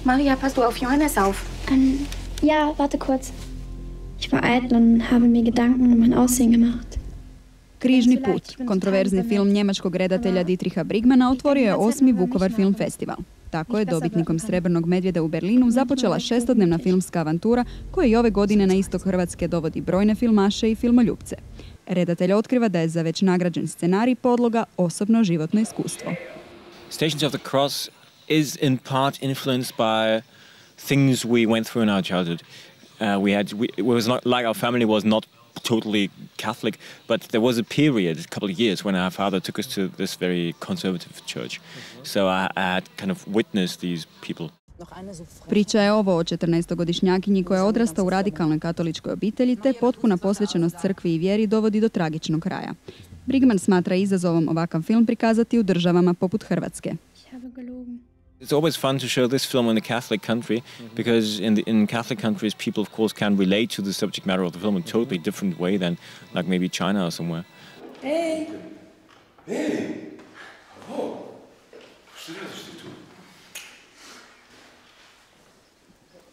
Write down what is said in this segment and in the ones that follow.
Maria, passt du auf Johannes auf? Ja, warte kurz. Ich war eitel und habe mir Gedanken um mein Aussehen gemacht. Križni put, kontroverzni film njemačkog redatelja Dietricha Brigmana, otvorio je 8. Vukovar film festival. Tako je dobitnikom Srebrnog medvjeda u Berlinu započela 6-dnevna filmska avantura koja i ove godine na istok Hrvatske dovodi brojne filmaše i filmoljupce. Redatelj otkriva da je za već nagrađen scenarij podloga osobno životno iskustvo. Stations of the Cross is in part influenced by things we went through in our childhood. It was not like our family was not totally Catholic, but there was a period, a couple of years, when our father took us to this very conservative church. So I had kind of witnessed these people. Priča je ovo o 14-godišnjakinji koja odrasta u radikalnoj katoličkoj obitelji te potpuna posvećenost crkvi i vjeri dovodi do tragičnog kraja. Brigman smatra izazovom ovakav film prikazati u državama poput Hrvatske. It's always fun to show this film in a Catholic country because in Catholic countries people of course can relate to the subject matter of the film in a totally different way than like maybe China or somewhere. Hey! Hey! Oh! Što radiš ti tu?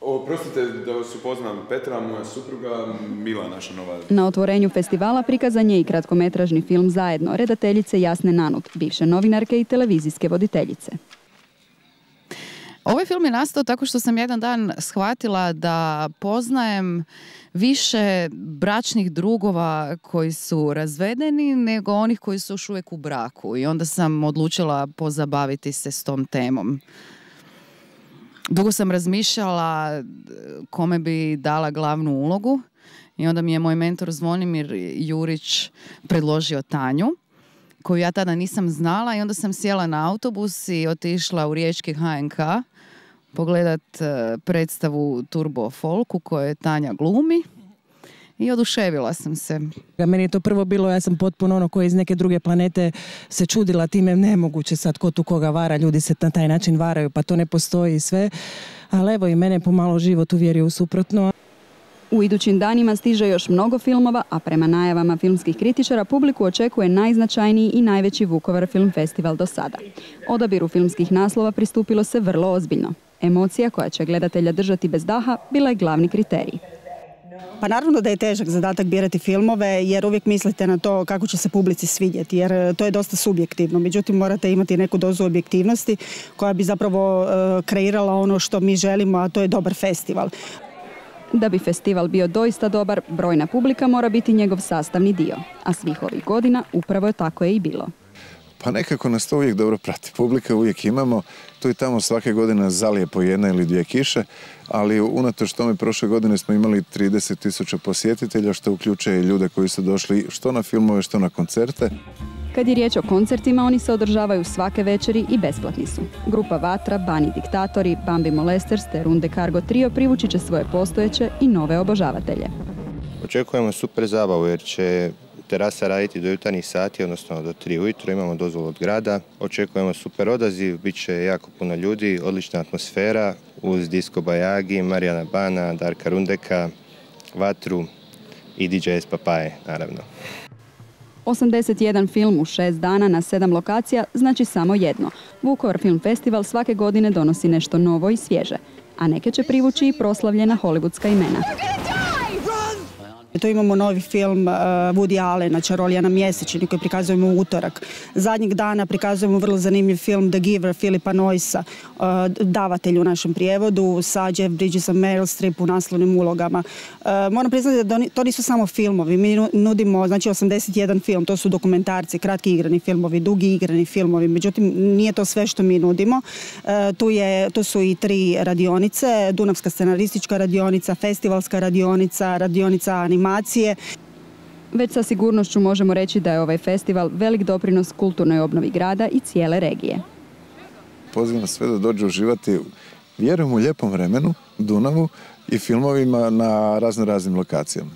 Oprostite da vas upoznam, Petra, moja supruga, Mila, naša nova... Na otvorenju festivala prikazan je i kratkometražni film Zajedno, redateljice Jasne Nanut, bivše novinarke i televizijske voditeljice. Ovaj film je nastao tako što sam jedan dan shvatila da poznajem više bračnih drugova koji su razvedeni nego onih koji su još uvijek u braku. I onda sam odlučila pozabaviti se s tom temom. Dugo sam razmišljala kome bi dala glavnu ulogu i onda mi je moj mentor Zvonimir Jurić predložio Tanju, koju ja tada nisam znala, i onda sam sjela na autobus i otišla u riječki HNK pogledat predstavu Turbo Folku koju Tanja glumi i oduševila sam se. Meni je to prvo bilo, ja sam potpuno ono koja iz neke druge planete se čudila time, nemoguće sad ko tu koga vara, ljudi se na taj način varaju, pa to ne postoji i sve, ali evo i mene pomalo život uvjerio u suprotno. U idućim danima stiže još mnogo filmova, a prema najavama filmskih kritičara publiku očekuje najznačajniji i najveći Vukovar Film Festival do sada. Odabiru filmskih naslova pristupilo se vrlo ozbiljno. Emocija koja će gledatelja držati bez daha bila je glavni kriterij. Pa naravno da je težak zadatak birati filmove jer uvijek mislite na to kako će se publici svidjeti jer to je dosta subjektivno. Međutim, morate imati neku dozu objektivnosti koja bi zapravo kreirala ono što mi želimo, a to je dobar festival. Da bi festival bio doista dobar, brojna publika mora biti njegov sastavni dio. A svih ovih godina upravo je tako je i bilo. Pa nekako nas to uvijek dobro prati. Publika uvijek imamo, tu i tamo svake godine zalije po jedna ili dvije kiše, ali unatoč tome prošle godine smo imali 30.000 posjetitelja, što uključuje ljude koji su došli što na filmove, što na koncerte. Kad je riječ o koncertima, oni se održavaju svake večeri i besplatni su. Grupa Vatra, Bani Diktatori, Bambi Molesters te Runde Cargo Trio privući će svoje postojeće i nove obožavatelje. Očekujemo super zabavu jer će terasa raditi do jutarnjih sati, odnosno do 3 ujutro, imamo dozvolu od grada. Očekujemo super odaziv, bit će jako puno ljudi, odlična atmosfera uz Disco Bajagi, Marijana Bana, Darka Rundeka, Vatru i DJs Papaje, naravno. 81 film u 6 dana na 7 lokacija znači samo jedno. Vukovar Film Festival svake godine donosi nešto novo i svježe, a neke će privući i proslavljena hollywoodska imena. Tu imamo novi film Woody Allena, Čarolija na mjesečini, koji prikazujemo u utorak. Zadnjeg dana prikazujemo vrlo zanimljiv film The Giver Filipa Noysa, davatelj u našem prijevodu, sa Jeff Bridgesom, Meryl Streep u naslovnim ulogama. Moram priznati da to nisu samo filmovi. Mi nudimo, znači, 81 film, to su dokumentarci, kratki igrani filmovi, dugi igrani filmovi. Međutim, nije to sve što mi nudimo. Tu su i 3 radionice, Dunavska scenaristička radionica, festivalska radionica, radionica animacije. Već sa sigurnošću možemo reći da je ovaj festival velik doprinos kulturnoj obnovi grada i cijele regije. Pozivam sve da dođu uživati, vjerujem, u lijepom vremenu, Dunavu i filmovima na raznim lokacijama.